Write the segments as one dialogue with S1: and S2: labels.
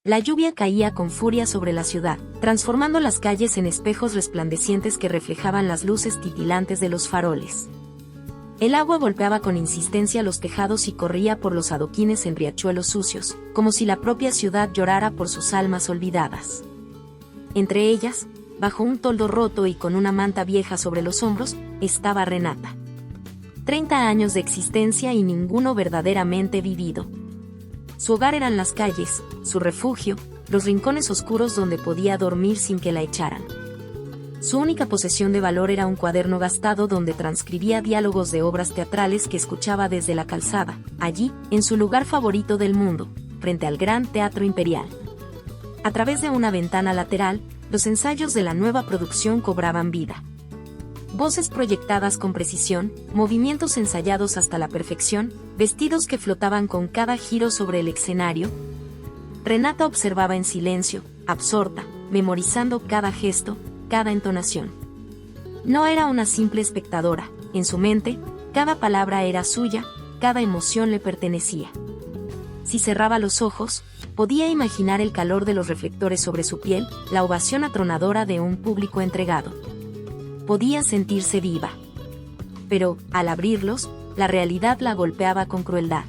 S1: La lluvia caía con furia sobre la ciudad, transformando las calles en espejos resplandecientes que reflejaban las luces titilantes de los faroles. El agua golpeaba con insistencia los tejados y corría por los adoquines en riachuelos sucios, como si la propia ciudad llorara por sus almas olvidadas. Entre ellas, bajo un toldo roto y con una manta vieja sobre los hombros, estaba Renata. 30 años de existencia y ninguno verdaderamente vivido. Su hogar eran las calles, su refugio, los rincones oscuros donde podía dormir sin que la echaran. Su única posesión de valor era un cuaderno gastado donde transcribía diálogos de obras teatrales que escuchaba desde la calzada, allí, en su lugar favorito del mundo, frente al Gran Teatro Imperial. A través de una ventana lateral, los ensayos de la nueva producción cobraban vida. Voces proyectadas con precisión, movimientos ensayados hasta la perfección, vestidos que flotaban con cada giro sobre el escenario. Renata observaba en silencio, absorta, memorizando cada gesto, cada entonación. No era una simple espectadora, en su mente, cada palabra era suya, cada emoción le pertenecía. Si cerraba los ojos, podía imaginar el calor de los reflectores sobre su piel, la ovación atronadora de un público entregado. Podía sentirse viva. Pero, al abrirlos, la realidad la golpeaba con crueldad.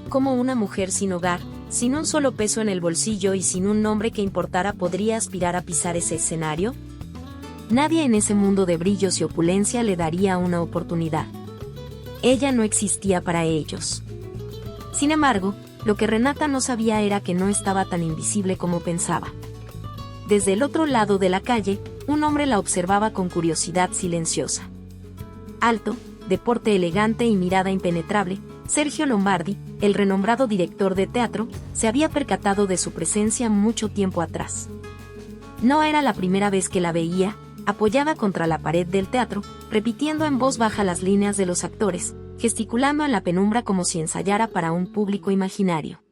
S1: Como una mujer sin hogar, sin un solo peso en el bolsillo y sin un nombre que importara podría aspirar a pisar ese escenario? Nadie en ese mundo de brillos y opulencia le daría una oportunidad. Ella no existía para ellos. Sin embargo, lo que Renata no sabía era que no estaba tan invisible como pensaba. Desde el otro lado de la calle, un hombre la observaba con curiosidad silenciosa. Alto, de porte elegante y mirada impenetrable, Sergio Lombardi, el renombrado director de teatro, se había percatado de su presencia mucho tiempo atrás. No era la primera vez que la veía, apoyada contra la pared del teatro, repitiendo en voz baja las líneas de los actores, gesticulando en la penumbra como si ensayara para un público imaginario.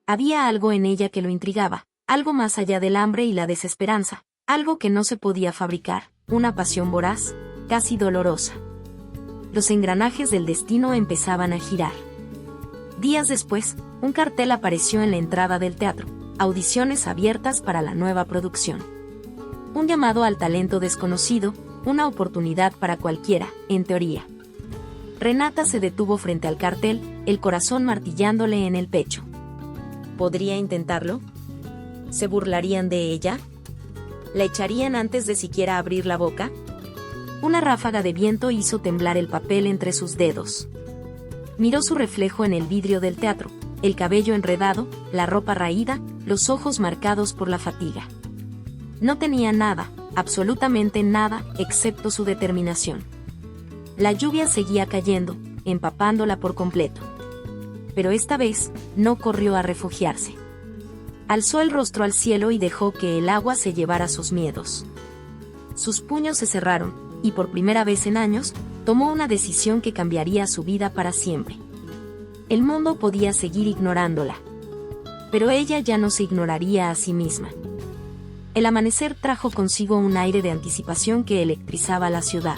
S1: Había algo en ella que lo intrigaba, algo más allá del hambre y la desesperanza, algo que no se podía fabricar, una pasión voraz, casi dolorosa. Los engranajes del destino empezaban a girar. Días después, un cartel apareció en la entrada del teatro, audiciones abiertas para la nueva producción. Un llamado al talento desconocido, una oportunidad para cualquiera, en teoría. Renata se detuvo frente al cartel, el corazón martillándole en el pecho. ¿Podría intentarlo? ¿Se burlarían de ella? ¿La echarían antes de siquiera abrir la boca? Una ráfaga de viento hizo temblar el papel entre sus dedos. Miró su reflejo en el vidrio del teatro, el cabello enredado, la ropa raída, los ojos marcados por la fatiga. No tenía nada, absolutamente nada, excepto su determinación. La lluvia seguía cayendo, empapándola por completo. Pero esta vez, no corrió a refugiarse. Alzó el rostro al cielo y dejó que el agua se llevara sus miedos. Sus puños se cerraron, y por primera vez en años, tomó una decisión que cambiaría su vida para siempre. El mundo podía seguir ignorándola. Pero ella ya no se ignoraría a sí misma. El amanecer trajo consigo un aire de anticipación que electrizaba la ciudad.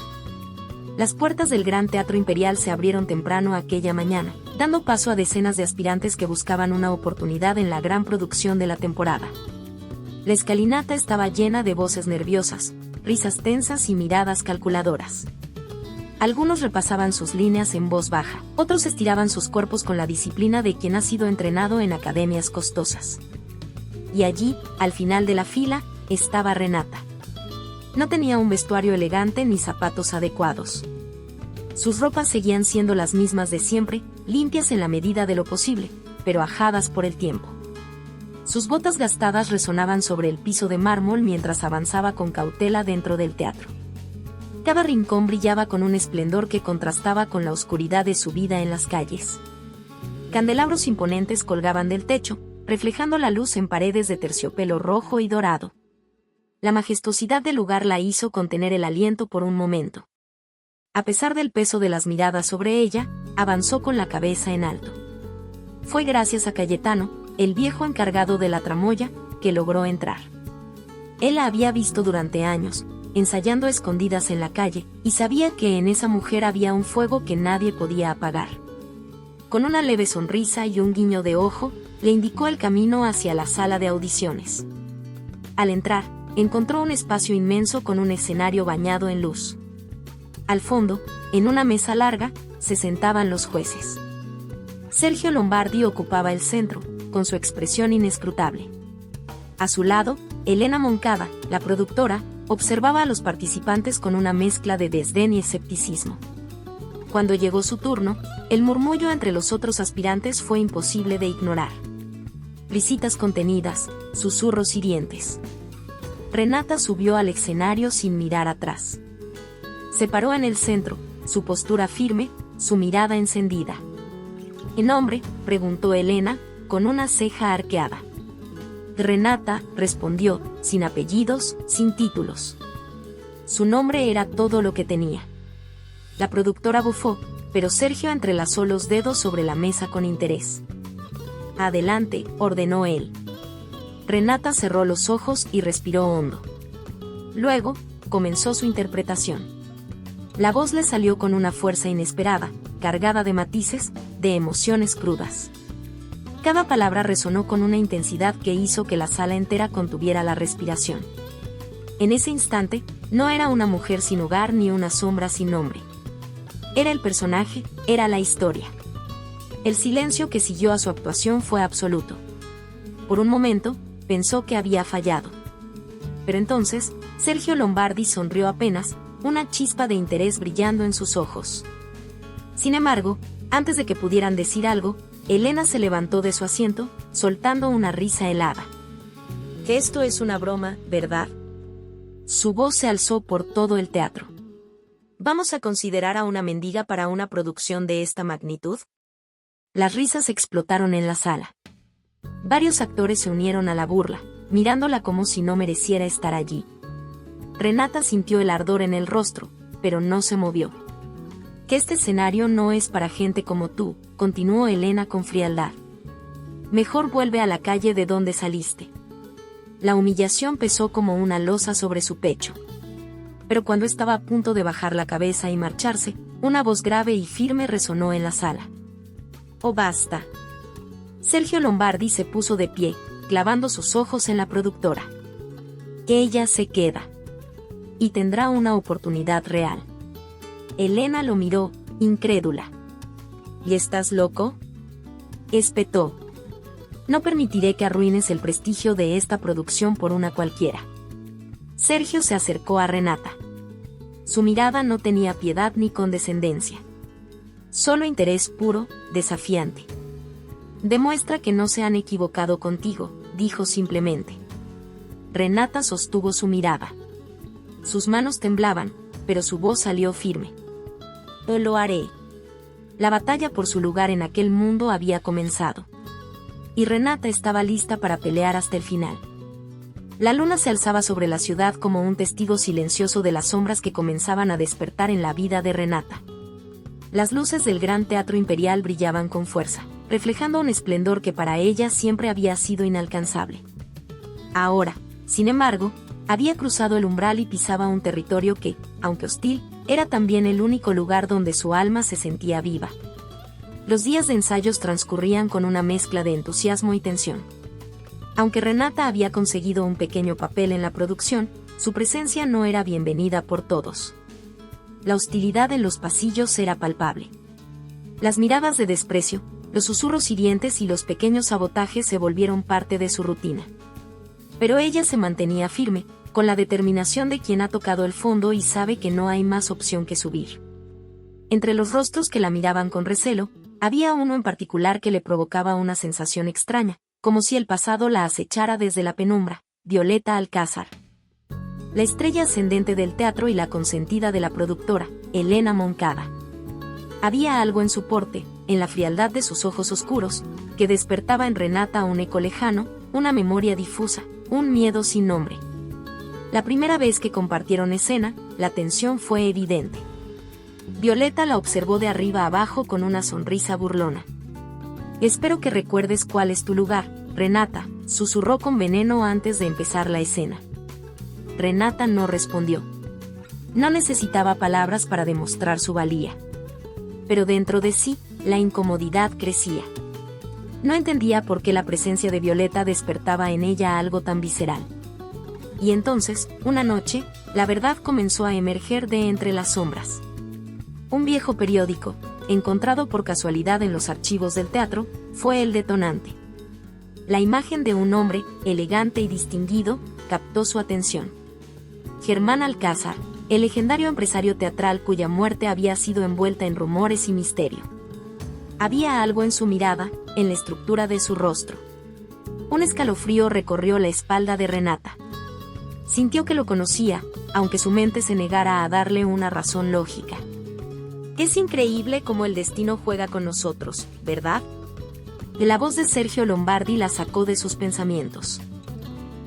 S1: Las puertas del Gran Teatro Imperial se abrieron temprano aquella mañana, dando paso a decenas de aspirantes que buscaban una oportunidad en la gran producción de la temporada. La escalinata estaba llena de voces nerviosas, risas tensas y miradas calculadoras. Algunos repasaban sus líneas en voz baja, otros estiraban sus cuerpos con la disciplina de quien ha sido entrenado en academias costosas. Y allí, al final de la fila, estaba Renata. No tenía un vestuario elegante ni zapatos adecuados. Sus ropas seguían siendo las mismas de siempre, limpias en la medida de lo posible, pero ajadas por el tiempo. Sus botas gastadas resonaban sobre el piso de mármol mientras avanzaba con cautela dentro del teatro. Cada rincón brillaba con un esplendor que contrastaba con la oscuridad de su vida en las calles. Candelabros imponentes colgaban del techo, reflejando la luz en paredes de terciopelo rojo y dorado. La majestuosidad del lugar la hizo contener el aliento por un momento. A pesar del peso de las miradas sobre ella, avanzó con la cabeza en alto. Fue gracias a Cayetano, el viejo encargado de la tramoya, que logró entrar. Él la había visto durante años, ensayando a escondidas en la calle, y sabía que en esa mujer había un fuego que nadie podía apagar. Con una leve sonrisa y un guiño de ojo, le indicó el camino hacia la sala de audiciones. Al entrar, encontró un espacio inmenso con un escenario bañado en luz. Al fondo, en una mesa larga, se sentaban los jueces. Sergio Lombardi ocupaba el centro, con su expresión inescrutable. A su lado, Elena Moncada, la productora, observaba a los participantes con una mezcla de desdén y escepticismo. Cuando llegó su turno, el murmullo entre los otros aspirantes fue imposible de ignorar. Risitas contenidas, susurros hirientes. Renata subió al escenario sin mirar atrás. Se paró en el centro, su postura firme, su mirada encendida. ¿Qué nombre?, preguntó Elena, con una ceja arqueada. Renata respondió, sin apellidos, sin títulos. Su nombre era todo lo que tenía. La productora bufó, pero Sergio entrelazó los dedos sobre la mesa con interés. Adelante, ordenó él. Renata cerró los ojos y respiró hondo. Luego, comenzó su interpretación. La voz le salió con una fuerza inesperada, cargada de matices, de emociones crudas. Cada palabra resonó con una intensidad que hizo que la sala entera contuviera la respiración. En ese instante, no era una mujer sin hogar ni una sombra sin nombre. Era el personaje, era la historia. El silencio que siguió a su actuación fue absoluto. Por un momento, pensó que había fallado. Pero entonces, Sergio Lombardi sonrió apenas, una chispa de interés brillando en sus ojos. Sin embargo, antes de que pudieran decir algo, Elena se levantó de su asiento, soltando una risa helada. Que esto es una broma, ¿verdad? Su voz se alzó por todo el teatro. ¿Vamos a considerar a una mendiga para una producción de esta magnitud? Las risas explotaron en la sala. Varios actores se unieron a la burla, mirándola como si no mereciera estar allí. Renata sintió el ardor en el rostro, pero no se movió. Que este escenario no es para gente como tú, continuó Elena con frialdad. Mejor vuelve a la calle de donde saliste. La humillación pesó como una losa sobre su pecho. Pero cuando estaba a punto de bajar la cabeza y marcharse, una voz grave y firme resonó en la sala. ¡Oh, basta! Sergio Lombardi se puso de pie, clavando sus ojos en la productora. Ella se queda. Y tendrá una oportunidad real. Elena lo miró, incrédula. ¿Y estás loco?, espetó. No permitiré que arruines el prestigio de esta producción por una cualquiera. Sergio se acercó a Renata. Su mirada no tenía piedad ni condescendencia. Solo interés puro, desafiante. Demuestra que no se han equivocado contigo, dijo simplemente. Renata sostuvo su mirada. Sus manos temblaban, pero su voz salió firme. Yo lo haré. La batalla por su lugar en aquel mundo había comenzado. Y Renata estaba lista para pelear hasta el final. La luna se alzaba sobre la ciudad como un testigo silencioso de las sombras que comenzaban a despertar en la vida de Renata. Las luces del Gran Teatro Imperial brillaban con fuerza, reflejando un esplendor que para ella siempre había sido inalcanzable. Ahora, sin embargo, había cruzado el umbral y pisaba un territorio que, aunque hostil, era también el único lugar donde su alma se sentía viva. Los días de ensayos transcurrían con una mezcla de entusiasmo y tensión. Aunque Renata había conseguido un pequeño papel en la producción, su presencia no era bienvenida por todos. La hostilidad en los pasillos era palpable. Las miradas de desprecio, los susurros hirientes y los pequeños sabotajes se volvieron parte de su rutina. Pero ella se mantenía firme, con la determinación de quien ha tocado el fondo y sabe que no hay más opción que subir. Entre los rostros que la miraban con recelo, había uno en particular que le provocaba una sensación extraña, como si el pasado la acechara desde la penumbra: Violeta Alcázar. La estrella ascendente del teatro y la consentida de la productora, Elena Moncada. Había algo en su porte, en la frialdad de sus ojos oscuros, que despertaba en Renata un eco lejano, una memoria difusa, un miedo sin nombre. La primera vez que compartieron escena, la tensión fue evidente. Violeta la observó de arriba abajo con una sonrisa burlona. Espero que recuerdes cuál es tu lugar, Renata, susurró con veneno antes de empezar la escena. Renata no respondió. No necesitaba palabras para demostrar su valía. Pero dentro de sí, la incomodidad crecía. No entendía por qué la presencia de Violeta despertaba en ella algo tan visceral. Y entonces, una noche, la verdad comenzó a emerger de entre las sombras. Un viejo periódico, encontrado por casualidad en los archivos del teatro, fue el detonante. La imagen de un hombre, elegante y distinguido, captó su atención. Germán Alcázar, el legendario empresario teatral cuya muerte había sido envuelta en rumores y misterio. Había algo en su mirada, en la estructura de su rostro. Un escalofrío recorrió la espalda de Renata. Sintió que lo conocía, aunque su mente se negara a darle una razón lógica. Es increíble cómo el destino juega con nosotros, ¿verdad? La voz de Sergio Lombardi la sacó de sus pensamientos.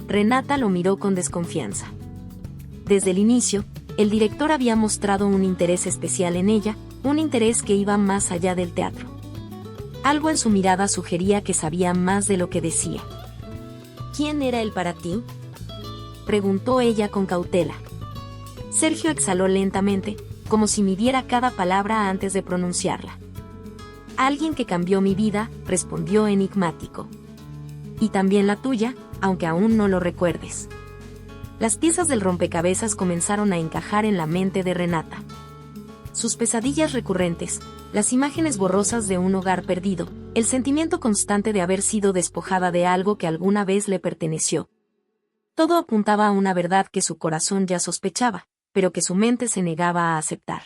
S1: Renata lo miró con desconfianza. Desde el inicio, el director había mostrado un interés especial en ella, un interés que iba más allá del teatro. Algo en su mirada sugería que sabía más de lo que decía. ¿Quién era él para ti?, preguntó ella con cautela. Sergio exhaló lentamente, como si midiera cada palabra antes de pronunciarla. Alguien que cambió mi vida, respondió enigmático. Y también la tuya, aunque aún no lo recuerdes. Las piezas del rompecabezas comenzaron a encajar en la mente de Renata. Sus pesadillas recurrentes, las imágenes borrosas de un hogar perdido, el sentimiento constante de haber sido despojada de algo que alguna vez le perteneció. Todo apuntaba a una verdad que su corazón ya sospechaba, pero que su mente se negaba a aceptar.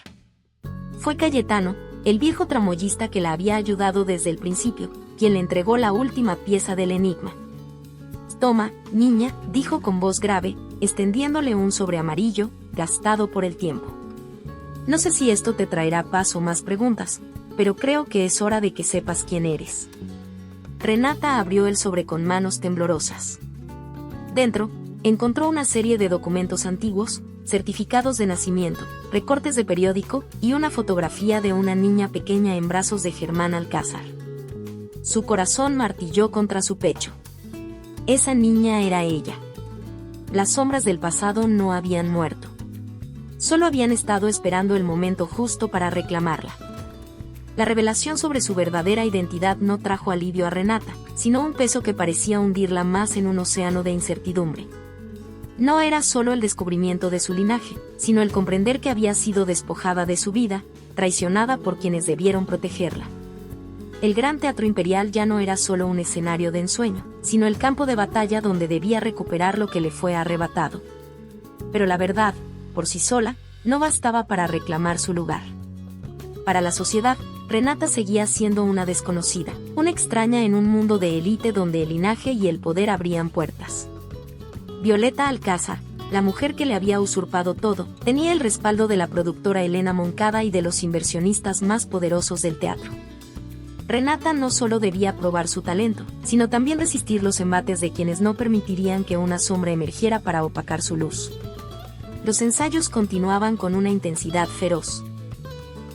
S1: Fue Cayetano, el viejo tramoyista que la había ayudado desde el principio, quien le entregó la última pieza del enigma. «Toma, niña», dijo con voz grave, extendiéndole un sobre amarillo, gastado por el tiempo. «No sé si esto te traerá paz o más preguntas, pero creo que es hora de que sepas quién eres». Renata abrió el sobre con manos temblorosas. Dentro, encontró una serie de documentos antiguos, certificados de nacimiento, recortes de periódico y una fotografía de una niña pequeña en brazos de Germán Alcázar. Su corazón martilló contra su pecho. Esa niña era ella. Las sombras del pasado no habían muerto. Solo habían estado esperando el momento justo para reclamarla. La revelación sobre su verdadera identidad no trajo alivio a Renata, sino un peso que parecía hundirla más en un océano de incertidumbre. No era solo el descubrimiento de su linaje, sino el comprender que había sido despojada de su vida, traicionada por quienes debieron protegerla. El Gran Teatro Imperial ya no era solo un escenario de ensueño, sino el campo de batalla donde debía recuperar lo que le fue arrebatado. Pero la verdad, por sí sola, no bastaba para reclamar su lugar. Para la sociedad, Renata seguía siendo una desconocida, una extraña en un mundo de élite donde el linaje y el poder abrían puertas. Violeta Alcázar, la mujer que le había usurpado todo, tenía el respaldo de la productora Elena Moncada y de los inversionistas más poderosos del teatro. Renata no solo debía probar su talento, sino también resistir los embates de quienes no permitirían que una sombra emergiera para opacar su luz. Los ensayos continuaban con una intensidad feroz.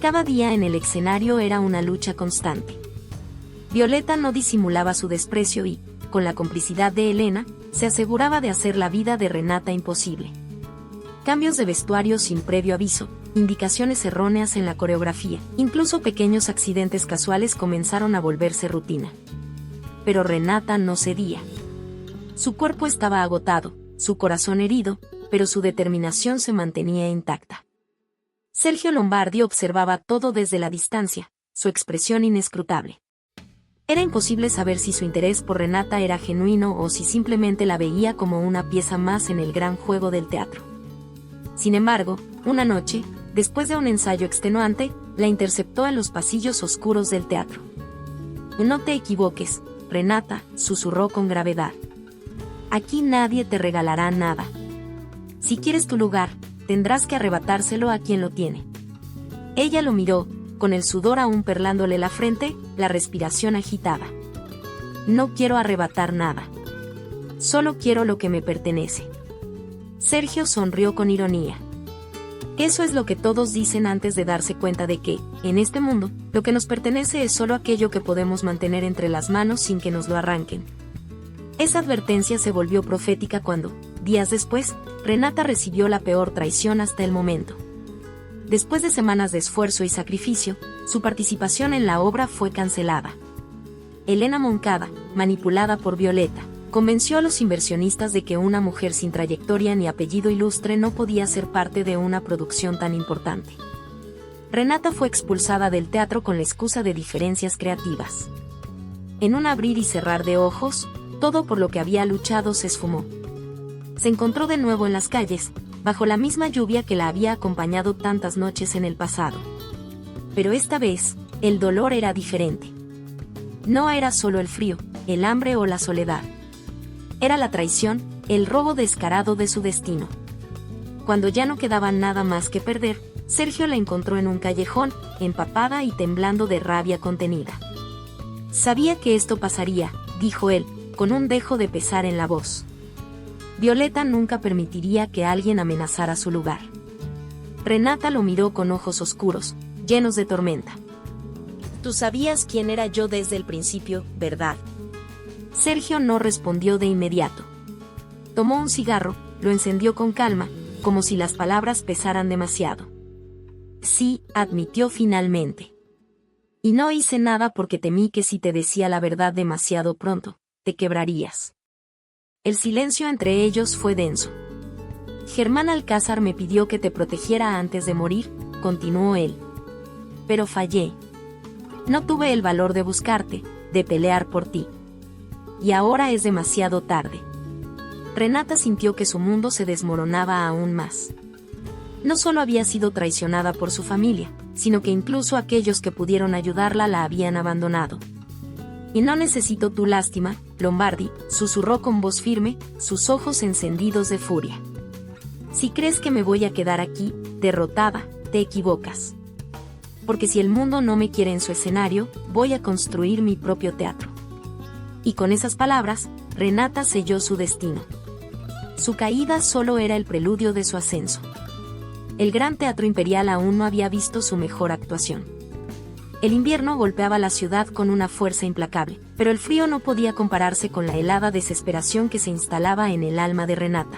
S1: Cada día en el escenario era una lucha constante. Violeta no disimulaba su desprecio y, con la complicidad de Elena, se aseguraba de hacer la vida de Renata imposible. Cambios de vestuario sin previo aviso, indicaciones erróneas en la coreografía, incluso pequeños accidentes casuales comenzaron a volverse rutina. Pero Renata no cedía. Su cuerpo estaba agotado, su corazón herido, pero su determinación se mantenía intacta. Sergio Lombardi observaba todo desde la distancia, su expresión inescrutable. Era imposible saber si su interés por Renata era genuino o si simplemente la veía como una pieza más en el gran juego del teatro. Sin embargo, una noche, después de un ensayo extenuante, la interceptó en los pasillos oscuros del teatro. «No te equivoques, Renata», susurró con gravedad. «Aquí nadie te regalará nada. Si quieres tu lugar, tendrás que arrebatárselo a quien lo tiene». Ella lo miró, con el sudor aún perlándole la frente, la respiración agitada. «No quiero arrebatar nada. Solo quiero lo que me pertenece». Sergio sonrió con ironía. Eso es lo que todos dicen antes de darse cuenta de que, en este mundo, lo que nos pertenece es solo aquello que podemos mantener entre las manos sin que nos lo arranquen. Esa advertencia se volvió profética cuando, días después, Renata recibió la peor traición hasta el momento. Después de semanas de esfuerzo y sacrificio, su participación en la obra fue cancelada. Elena Moncada, manipulada por Violeta, convenció a los inversionistas de que una mujer sin trayectoria ni apellido ilustre no podía ser parte de una producción tan importante. Renata fue expulsada del teatro con la excusa de diferencias creativas. En un abrir y cerrar de ojos, todo por lo que había luchado se esfumó. Se encontró de nuevo en las calles, bajo la misma lluvia que la había acompañado tantas noches en el pasado. Pero esta vez, el dolor era diferente. No era solo el frío, el hambre o la soledad. Era la traición, el robo descarado de su destino. Cuando ya no quedaba nada más que perder, Sergio la encontró en un callejón, empapada y temblando de rabia contenida. Sabía que esto pasaría, dijo él, con un dejo de pesar en la voz. Violeta nunca permitiría que alguien amenazara su lugar. Renata lo miró con ojos oscuros, llenos de tormenta. Tú sabías quién era yo desde el principio, ¿verdad? Sergio no respondió de inmediato. Tomó un cigarro, lo encendió con calma, como si las palabras pesaran demasiado. Sí, admitió finalmente. Y no hice nada porque temí que si te decía la verdad demasiado pronto, te quebrarías. El silencio entre ellos fue denso. Germán Alcázar me pidió que te protegiera antes de morir, continuó él. Pero fallé. No tuve el valor de buscarte, de pelear por ti. Y ahora es demasiado tarde. Renata sintió que su mundo se desmoronaba aún más. No solo había sido traicionada por su familia, sino que incluso aquellos que pudieron ayudarla la habían abandonado. Y no necesito tu lástima, Lombardi, susurró con voz firme, sus ojos encendidos de furia. Si crees que me voy a quedar aquí, derrotada, te equivocas. Porque si el mundo no me quiere en su escenario, voy a construir mi propio teatro. Y con esas palabras, Renata selló su destino. Su caída solo era el preludio de su ascenso. El Gran Teatro Imperial aún no había visto su mejor actuación. El invierno golpeaba la ciudad con una fuerza implacable, pero el frío no podía compararse con la helada desesperación que se instalaba en el alma de Renata.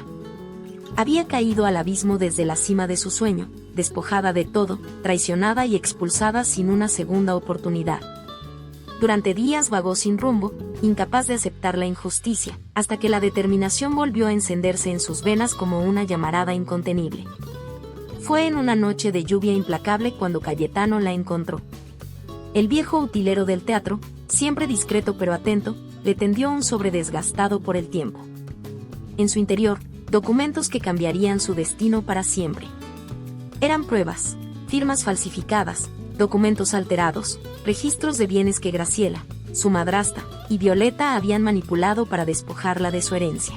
S1: Había caído al abismo desde la cima de su sueño, despojada de todo, traicionada y expulsada sin una segunda oportunidad. Durante días vagó sin rumbo, incapaz de aceptar la injusticia, hasta que la determinación volvió a encenderse en sus venas como una llamarada incontenible. Fue en una noche de lluvia implacable cuando Cayetano la encontró. El viejo utilero del teatro, siempre discreto pero atento, le tendió un sobre desgastado por el tiempo. En su interior, documentos que cambiarían su destino para siempre. Eran pruebas, firmas falsificadas, documentos alterados, registros de bienes que Graciela, su madrastra, y Violeta habían manipulado para despojarla de su herencia.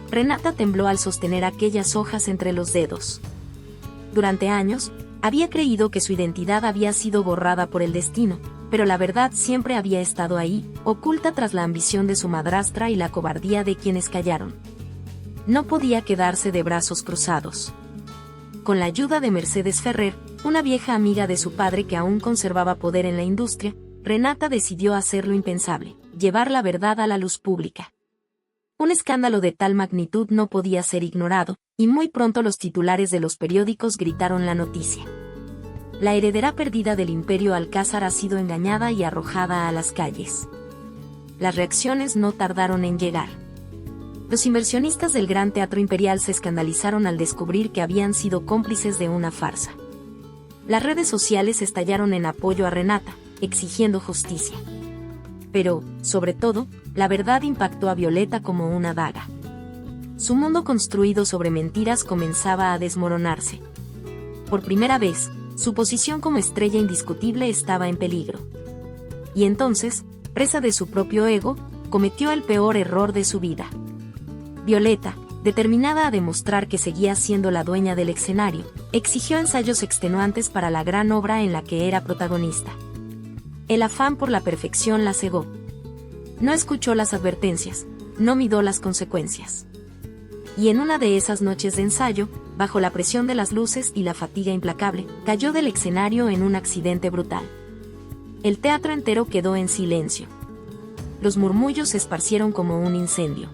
S1: Renata tembló al sostener aquellas hojas entre los dedos. Durante años, había creído que su identidad había sido borrada por el destino, pero la verdad siempre había estado ahí, oculta tras la ambición de su madrastra y la cobardía de quienes callaron. No podía quedarse de brazos cruzados. Con la ayuda de Mercedes Ferrer, una vieja amiga de su padre que aún conservaba poder en la industria, Renata decidió hacer lo impensable, llevar la verdad a la luz pública. Un escándalo de tal magnitud no podía ser ignorado, y muy pronto los titulares de los periódicos gritaron la noticia. La heredera perdida del Imperio Alcázar ha sido engañada y arrojada a las calles. Las reacciones no tardaron en llegar. Los inversionistas del Gran Teatro Imperial se escandalizaron al descubrir que habían sido cómplices de una farsa. Las redes sociales estallaron en apoyo a Renata, exigiendo justicia. Pero, sobre todo, la verdad impactó a Violeta como una daga. Su mundo construido sobre mentiras comenzaba a desmoronarse. Por primera vez, su posición como estrella indiscutible estaba en peligro. Y entonces, presa de su propio ego, cometió el peor error de su vida. Violeta, determinada a demostrar que seguía siendo la dueña del escenario, exigió ensayos extenuantes para la gran obra en la que era protagonista. El afán por la perfección la cegó. No escuchó las advertencias, no midió las consecuencias. Y en una de esas noches de ensayo, bajo la presión de las luces y la fatiga implacable, cayó del escenario en un accidente brutal. El teatro entero quedó en silencio. Los murmullos se esparcieron como un incendio.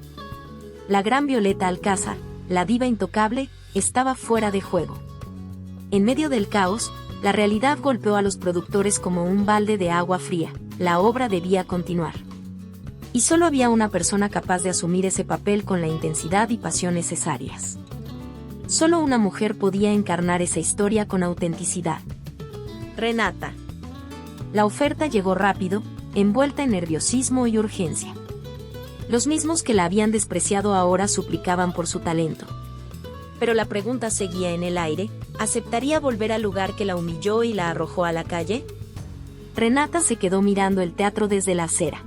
S1: La gran Violeta Alcázar, la diva intocable, estaba fuera de juego. En medio del caos, la realidad golpeó a los productores como un balde de agua fría. la obra debía continuar. Y solo había una persona capaz de asumir ese papel con la intensidad y pasión necesarias. Solo una mujer podía encarnar esa historia con autenticidad. Renata. La oferta llegó rápido, envuelta en nerviosismo y urgencia. Los mismos que la habían despreciado ahora suplicaban por su talento. Pero la pregunta seguía en el aire: ¿aceptaría volver al lugar que la humilló y la arrojó a la calle? Renata se quedó mirando el teatro desde la acera.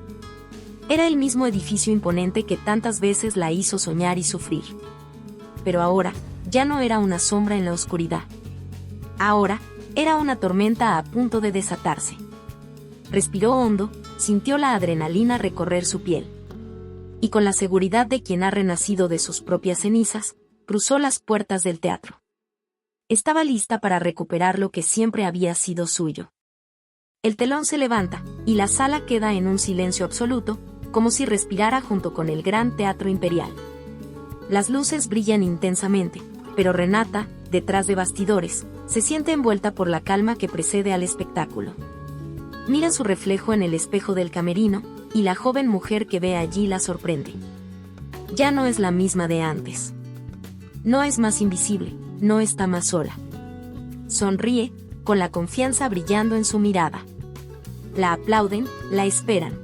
S1: Era el mismo edificio imponente que tantas veces la hizo soñar y sufrir. Pero ahora, ya no era una sombra en la oscuridad. Ahora, era una tormenta a punto de desatarse. Respiró hondo, sintió la adrenalina recorrer su piel. Y con la seguridad de quien ha renacido de sus propias cenizas, cruzó las puertas del teatro. Estaba lista para recuperar lo que siempre había sido suyo. El telón se levanta, y la sala queda en un silencio absoluto, como si respirara junto con el gran teatro imperial. Las luces brillan intensamente, pero Renata, detrás de bastidores, se siente envuelta por la calma que precede al espectáculo. Mira su reflejo en el espejo del camerino, y la joven mujer que ve allí la sorprende. Ya no es la misma de antes. No es más invisible, no está más sola. Sonríe, con la confianza brillando en su mirada. La aplauden, la esperan.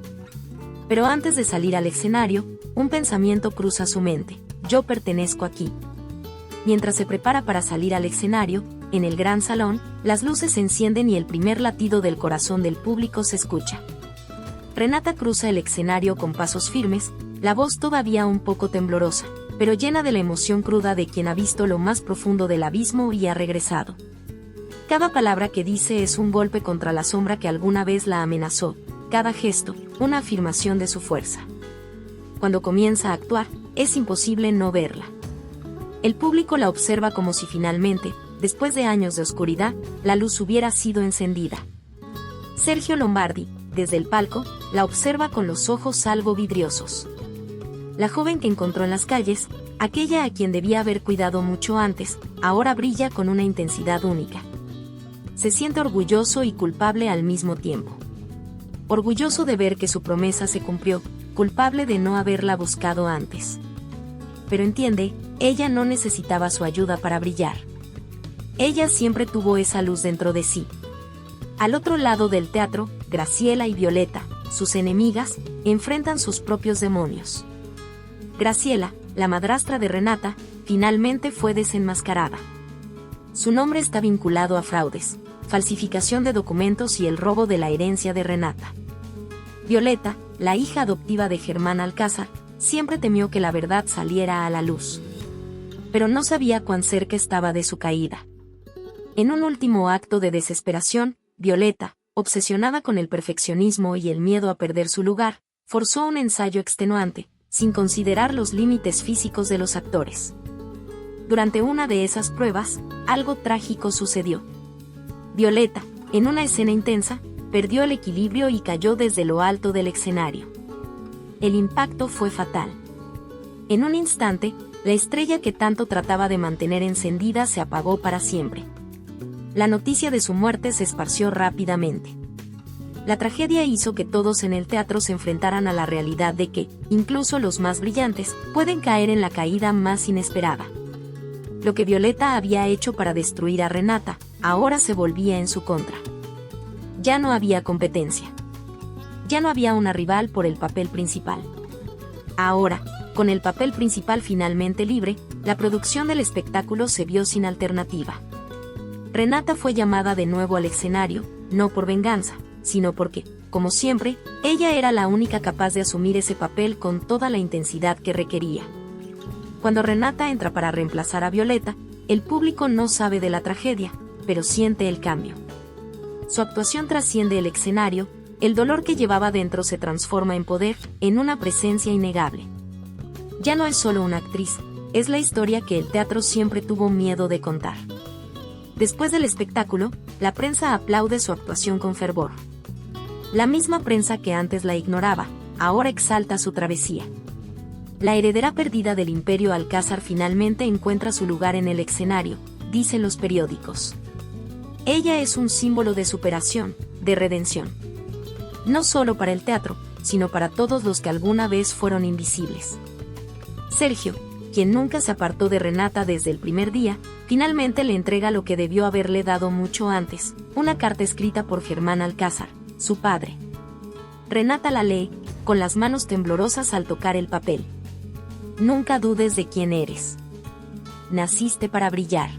S1: Pero antes de salir al escenario, un pensamiento cruza su mente: yo pertenezco aquí. Mientras se prepara para salir al escenario, en el gran salón, las luces se encienden y el primer latido del corazón del público se escucha. Renata cruza el escenario con pasos firmes, la voz todavía un poco temblorosa, pero llena de la emoción cruda de quien ha visto lo más profundo del abismo y ha regresado. Cada palabra que dice es un golpe contra la sombra que alguna vez la amenazó, cada gesto, una afirmación de su fuerza. Cuando comienza a actuar, es imposible no verla. El público la observa como si finalmente, después de años de oscuridad, la luz hubiera sido encendida. Sergio Lombardi, desde el palco, la observa con los ojos algo vidriosos. La joven que encontró en las calles, aquella a quien debía haber cuidado mucho antes, ahora brilla con una intensidad única. Se siente orgulloso y culpable al mismo tiempo. Orgulloso de ver que su promesa se cumplió, culpable de no haberla buscado antes. Pero entiende, ella no necesitaba su ayuda para brillar. Ella siempre tuvo esa luz dentro de sí. Al otro lado del teatro, Graciela y Violeta, sus enemigas, enfrentan sus propios demonios. Graciela, la madrastra de Renata, finalmente fue desenmascarada. Su nombre está vinculado a fraudes, falsificación de documentos y el robo de la herencia de Renata. Violeta, la hija adoptiva de Germán Alcázar, siempre temió que la verdad saliera a la luz. Pero no sabía cuán cerca estaba de su caída. En un último acto de desesperación, Violeta, obsesionada con el perfeccionismo y el miedo a perder su lugar, forzó un ensayo extenuante, sin considerar los límites físicos de los actores. Durante una de esas pruebas, algo trágico sucedió. Violeta, en una escena intensa, perdió el equilibrio y cayó desde lo alto del escenario. El impacto fue fatal. En un instante, la estrella que tanto trataba de mantener encendida se apagó para siempre. La noticia de su muerte se esparció rápidamente. La tragedia hizo que todos en el teatro se enfrentaran a la realidad de que, incluso los más brillantes, pueden caer en la caída más inesperada. Lo que Violeta había hecho para destruir a Renata, ahora se volvía en su contra. Ya no había competencia. Ya no había una rival por el papel principal. Ahora, con el papel principal finalmente libre, la producción del espectáculo se vio sin alternativa. Renata fue llamada de nuevo al escenario, no por venganza, sino porque, como siempre, ella era la única capaz de asumir ese papel con toda la intensidad que requería. Cuando Renata entra para reemplazar a Violeta, el público no sabe de la tragedia, pero siente el cambio. Su actuación trasciende el escenario, el dolor que llevaba dentro se transforma en poder, en una presencia innegable. Ya no es solo una actriz, es la historia que el teatro siempre tuvo miedo de contar. Después del espectáculo, la prensa aplaude su actuación con fervor. La misma prensa que antes la ignoraba, ahora exalta su travesía. La heredera perdida del Imperio Alcázar finalmente encuentra su lugar en el escenario, dicen los periódicos. Ella es un símbolo de superación, de redención. No solo para el teatro, sino para todos los que alguna vez fueron invisibles. Sergio, quien nunca se apartó de Renata desde el primer día, finalmente le entrega lo que debió haberle dado mucho antes, una carta escrita por Germán Alcázar, su padre. Renata la lee, con las manos temblorosas al tocar el papel. Nunca dudes de quién eres. Naciste para brillar.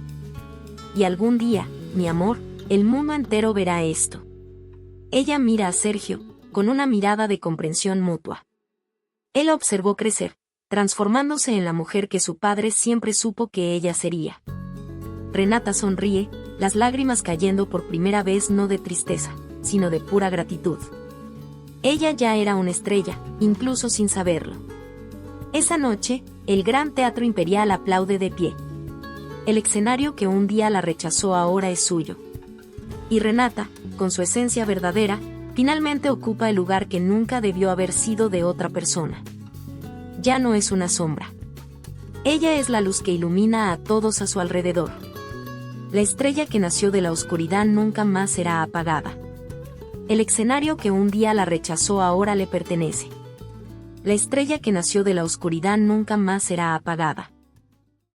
S1: Y algún día, mi amor, el mundo entero verá esto. Ella mira a Sergio, con una mirada de comprensión mutua. Él la observó crecer, transformándose en la mujer que su padre siempre supo que ella sería. Renata sonríe, las lágrimas cayendo por primera vez no de tristeza, sino de pura gratitud. Ella ya era una estrella, incluso sin saberlo. Esa noche, el Gran Teatro Imperial aplaude de pie. El escenario que un día la rechazó ahora es suyo. Y Renata, con su esencia verdadera, finalmente ocupa el lugar que nunca debió haber sido de otra persona. Ya no es una sombra. Ella es la luz que ilumina a todos a su alrededor. La estrella que nació de la oscuridad nunca más será apagada. El escenario que un día la rechazó ahora le pertenece. La estrella que nació de la oscuridad nunca más será apagada.